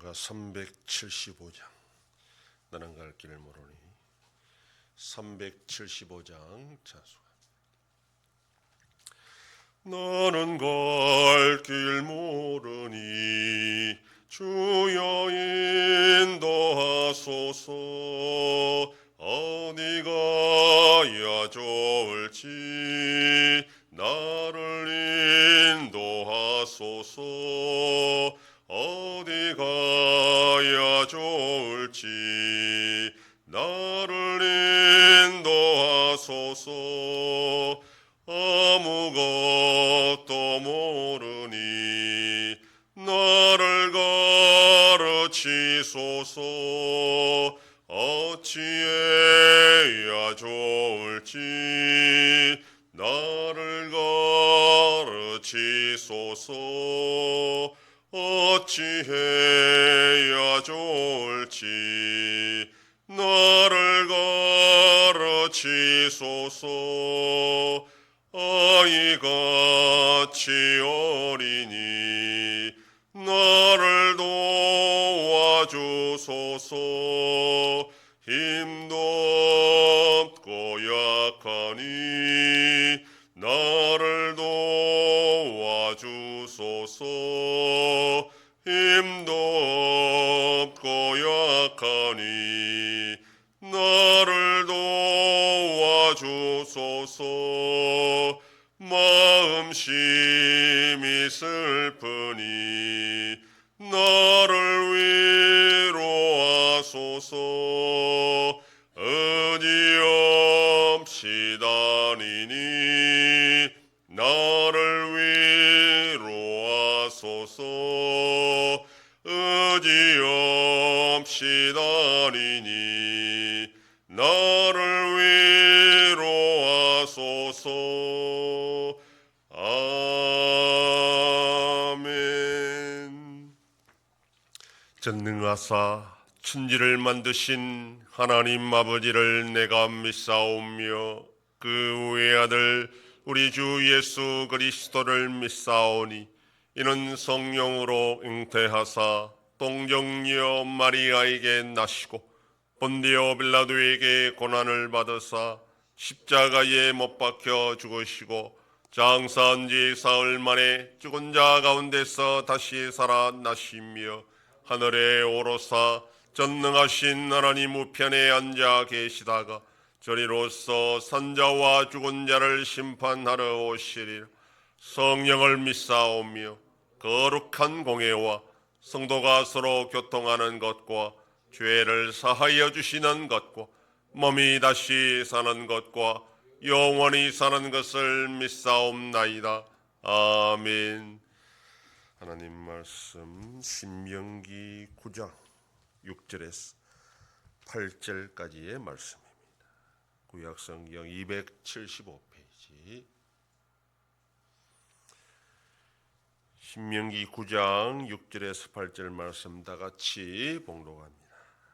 찬송가 375장 나는 갈 길을 모르니 375장 찬송가. 나는 갈 길 모르니 주여 인도하소서. 어디 가야 좋을지 나를 인도하소서. 어디 가야 좋을지 나를 인도하소서. 아무것도 모르니 나를 가르치소서. 어찌해야 좋을지 나를 가르치소서. 어찌해야 좋을지 나를 가르치소서. 아이같이 어리니 나를 도와주소서. 힘도 없고 약하니 나를 도와주소서. 힘도 없고 약하니 나를 도와주소서. 마음심이 슬프니 나를 위로하소서. 의지없이 다니니 나를 위로하소서. 의지없이 다니니 나를 위로하소서. 아멘. 전능하사 천지를 만드신 하나님 아버지를 내가 믿사오며 그 외아들 우리 주 예수 그리스도를 믿사오니 이는 성령으로 잉태하사 동정녀 마리아에게 나시고 본디오 빌라도에게 고난을 받으사 십자가에 못 박혀 죽으시고 장사한 지 사흘 만에 죽은 자 가운데서 다시 살아나시며 하늘에 오르사 전능하신 하나님 우편에 앉아 계시다가 저리로서 산자와 죽은 자를 심판하러 오시리라. 성령을 믿사오며 거룩한 공회와 성도가 서로 교통하는 것과 죄를 사하여 주시는 것과 몸이 다시 사는 것과 영원히 사는 것을 믿사옵나이다. 아멘. 하나님 말씀 신명기 9장 6절에서 8절까지의 말씀입니다. 구약성경 275페이지. 신명기 9장 6절에서 8절 말씀 다 같이 봉독합니다.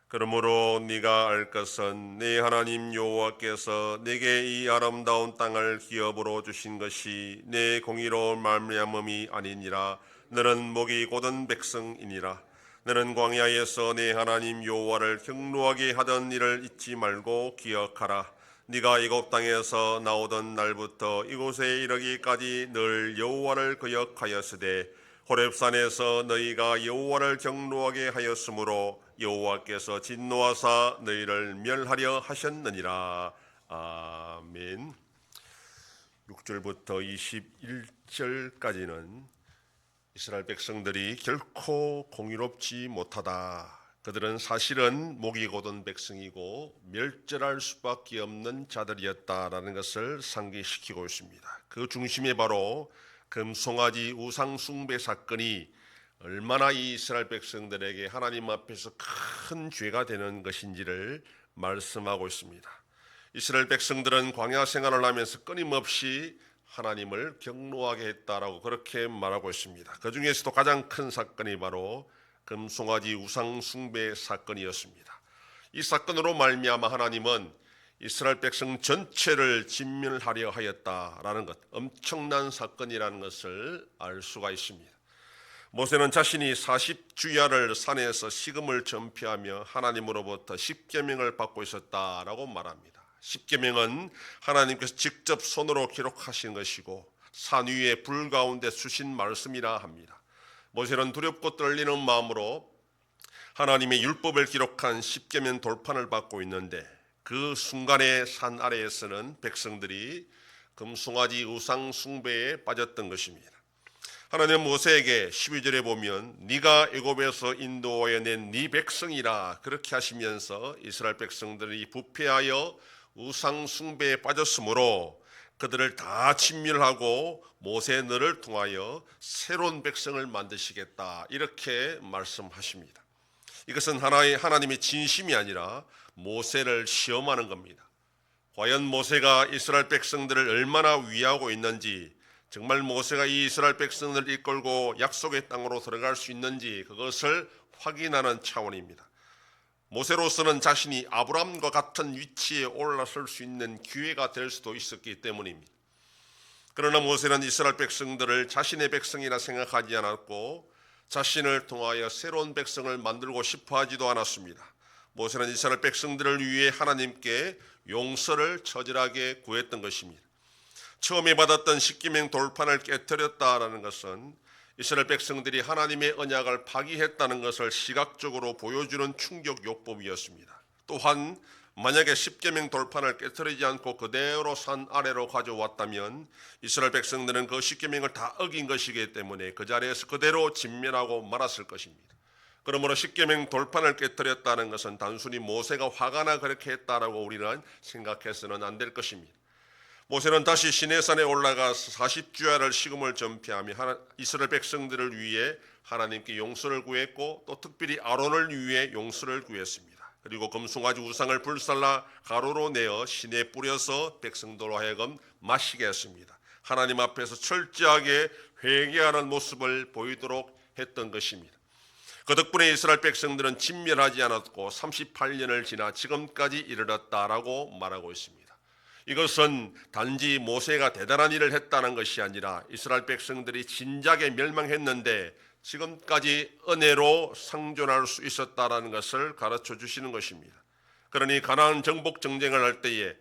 그러므로 네가 알 것은 네 하나님 여호와께서 네게 이 아름다운 땅을 기업으로 주신 것이 내 공의로 말미암음이 아니니라. 너는 목이 곧은 백성이니라. 너는 광야에서 네 하나님 여호와를 경노하게 하던 일을 잊지 말고 기억하라. 네가 이곳 땅에서 나오던 날부터 이곳에 이르기까지 늘 여호와를 기억하였으되 호렙산에서 너희가 여호와를 경노하게 하였으므로 여호와께서 진노하사 너희를 멸하려 하셨느니라. 아멘. 6절부터 21절까지는 이스라엘 백성들이 결코 공의롭지 못하다. 그들은 사실은 목이 곧은 백성이고 멸절할 수밖에 없는 자들이었다라는 것을 상기시키고 있습니다. 그 중심에 바로 금송아지 우상 숭배 사건이 얼마나 이 이스라엘 백성들에게 하나님 앞에서 큰 죄가 되는 것인지를 말씀하고 있습니다. 이스라엘 백성들은 광야 생활을 하면서 끊임없이 하나님을 경노하게 했다라고 그렇게 말하고 있습니다. 그 중에서도 가장 큰 사건이 바로 금송아지 우상 숭배 사건이었습니다. 이 사건으로 말미암아 하나님은 이스라엘 백성 전체를 진멸하려 하였다라는 것, 엄청난 사건이라는 것을 알 수가 있습니다. 모세는 자신이 40주야를 산에서 식음을 전폐하며 하나님으로부터 십계명을 받고 있었다라고 말합니다. 십계명은 하나님께서 직접 손으로 기록하신 것이고 산 위에 불 가운데 수신 말씀이라 합니다. 모세는 두렵고 떨리는 마음으로 하나님의 율법을 기록한 십계명 돌판을 받고 있는데 그 순간에 산 아래에서는 백성들이 금송아지 우상 숭배에 빠졌던 것입니다. 하나님은 모세에게 12절에 보면 네가 애굽에서 인도하여 낸 네 백성이라 그렇게 하시면서 이스라엘 백성들이 부패하여 우상 숭배에 빠졌으므로 그들을 다 진멸하고 모세 너를 통하여 새로운 백성을 만드시겠다 이렇게 말씀하십니다. 이것은 하나님의 진심이 아니라 모세를 시험하는 겁니다. 과연 모세가 이스라엘 백성들을 얼마나 위하고 있는지, 정말 모세가 이 이스라엘 백성들을 이끌고 약속의 땅으로 들어갈 수 있는지 그것을 확인하는 차원입니다. 모세로서는 자신이 아브라함과 같은 위치에 올라설 수 있는 기회가 될 수도 있었기 때문입니다. 그러나 모세는 이스라엘 백성들을 자신의 백성이라 생각하지 않았고 자신을 통하여 새로운 백성을 만들고 싶어 하지도 않았습니다. 모세는 이스라엘 백성들을 위해 하나님께 용서를 처절하게 구했던 것입니다. 처음에 받았던 십계명 돌판을 깨뜨렸다라는 것은 이스라엘 백성들이 하나님의 언약을 파기했다는 것을 시각적으로 보여주는 충격 요법이었습니다. 또한 만약에 십계명 돌판을 깨뜨리지 않고 그대로 산 아래로 가져왔다면 이스라엘 백성들은 그 십계명을 다 어긴 것이기 때문에 그 자리에서 그대로 진멸하고 말았을 것입니다. 그러므로 십계명 돌판을 깨뜨렸다는 것은 단순히 모세가 화가 나 그렇게 했다라고 우리는 생각해서는 안 될 것입니다. 모세는 다시 시내산에 올라가서 40주야를 식음을 전폐하며 이스라엘 백성들을 위해 하나님께 용서를 구했고 또 특별히 아론을 위해 용서를 구했습니다. 그리고 금송아지 우상을 불살라 가루로 내어 시내에 뿌려서 백성들로 하여금 마시게 했습니다. 하나님 앞에서 철저하게 회개하는 모습을 보이도록 했던 것입니다. 그 덕분에 이스라엘 백성들은 진멸하지 않았고 38년을 지나 지금까지 이르렀다라고 말하고 있습니다. 이것은 단지 모세가 대단한 일을 했다는 것이 아니라 이스라엘 백성들이 진작에 멸망했는데 지금까지 은혜로 생존할 수 있었다라는 것을 가르쳐 주시는 것입니다. 그러니 가나안 정복 전쟁을 할 때에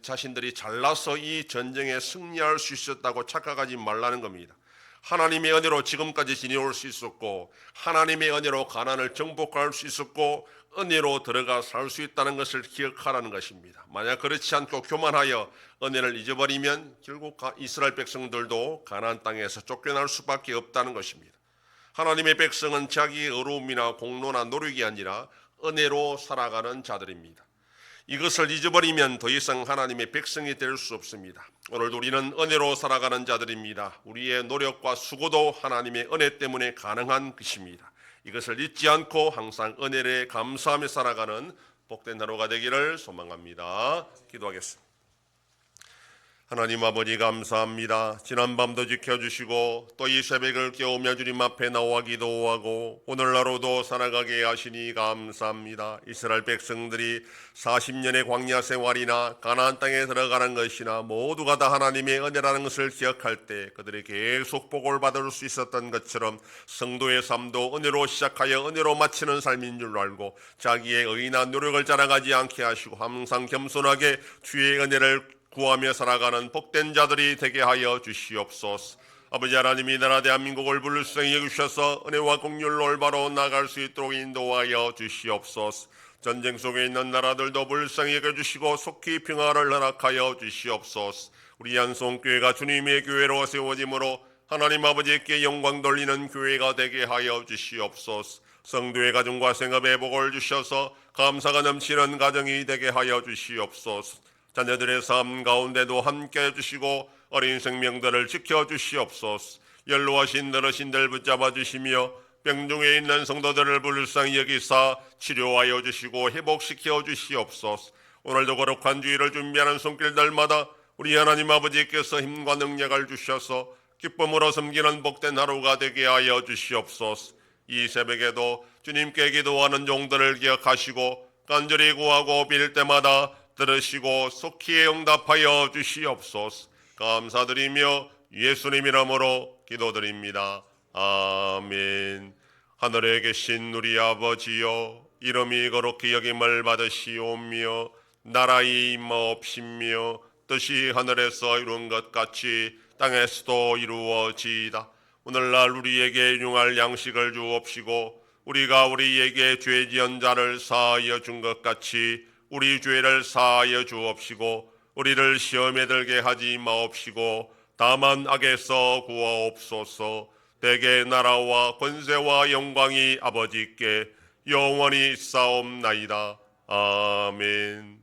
자신들이 잘나서 이 전쟁에 승리할 수 있었다고 착각하지 말라는 겁니다. 하나님의 은혜로 지금까지 지내올 수 있었고 하나님의 은혜로 가나안을 정복할 수 있었고 은혜로 들어가 살 수 있다는 것을 기억하라는 것입니다. 만약 그렇지 않고 교만하여 은혜를 잊어버리면 결국 이스라엘 백성들도 가나안 땅에서 쫓겨날 수밖에 없다는 것입니다. 하나님의 백성은 자기의 어려움이나 공로나 노력이 아니라 은혜로 살아가는 자들입니다. 이것을 잊어버리면 더 이상 하나님의 백성이 될 수 없습니다. 오늘도 우리는 은혜로 살아가는 자들입니다. 우리의 노력과 수고도 하나님의 은혜 때문에 가능한 것입니다. 이것을 잊지 않고 항상 은혜에 감사하며 살아가는 복된 하루가 되기를 소망합니다. 기도하겠습니다. 하나님 아버지 감사합니다. 지난밤도 지켜주시고 또 이 새벽을 깨우며 주님 앞에 나와 기도하고 오늘 하루도 살아가게 하시니 감사합니다. 이스라엘 백성들이 40년의 광야 생활이나 가나안 땅에 들어가는 것이나 모두가 다 하나님의 은혜라는 것을 기억할 때 그들이 계속 복을 받을 수 있었던 것처럼 성도의 삶도 은혜로 시작하여 은혜로 마치는 삶인 줄 알고 자기의 의나 노력을 자랑하지 않게 하시고 항상 겸손하게 주의 은혜를 구하며 살아가는 복된 자들이 되게 하여 주시옵소서. 아버지 하나님이 나라 대한민국을 불쌍히 여기셔서 은혜와 긍휼로 올바로 나아갈 수 있도록 인도하여 주시옵소서. 전쟁 속에 있는 나라들도 불쌍히 여겨주시고 속히 평화를 허락하여 주시옵소서. 우리 한송교회가 주님의 교회로 세워짐으로 하나님 아버지께 영광 돌리는 교회가 되게 하여 주시옵소서. 성도의 가정과 생업에 복을 주셔서 감사가 넘치는 가정이 되게 하여 주시옵소서. 자녀들의 삶 가운데도 함께 해주시고 어린 생명들을 지켜주시옵소서. 연로하신 어르신들 붙잡아 주시며 병중에 있는 성도들을 불쌍히 여기사 치료하여 주시고 회복시켜 주시옵소서. 오늘도 거룩한 주일을 준비하는 손길들마다 우리 하나님 아버지께서 힘과 능력을 주셔서 기쁨으로 섬기는 복된 하루가 되게 하여 주시옵소서. 이 새벽에도 주님께 기도하는 종들을 기억하시고 간절히 구하고 빌 때마다 들으시고 속히 응답하여 주시옵소서. 감사드리며 예수님 이름으로 기도드립니다. 아멘. 하늘에 계신 우리 아버지여, 이름이 거룩히 여김을 받으시오며 나라의 임하옵시며 뜻이 하늘에서 이룬 것 같이 땅에서도 이루어지이다. 오늘날 우리에게 일용할 양식을 주옵시고 우리가 우리에게 죄 지은 자를 사하여 준 것 같이 우리 죄를 사하여 주옵시고 우리를 시험에 들게 하지 마옵시고 다만 악에서 구하옵소서. 대개 나라와 권세와 영광이 아버지께 영원히 있사옵나이다. 아멘.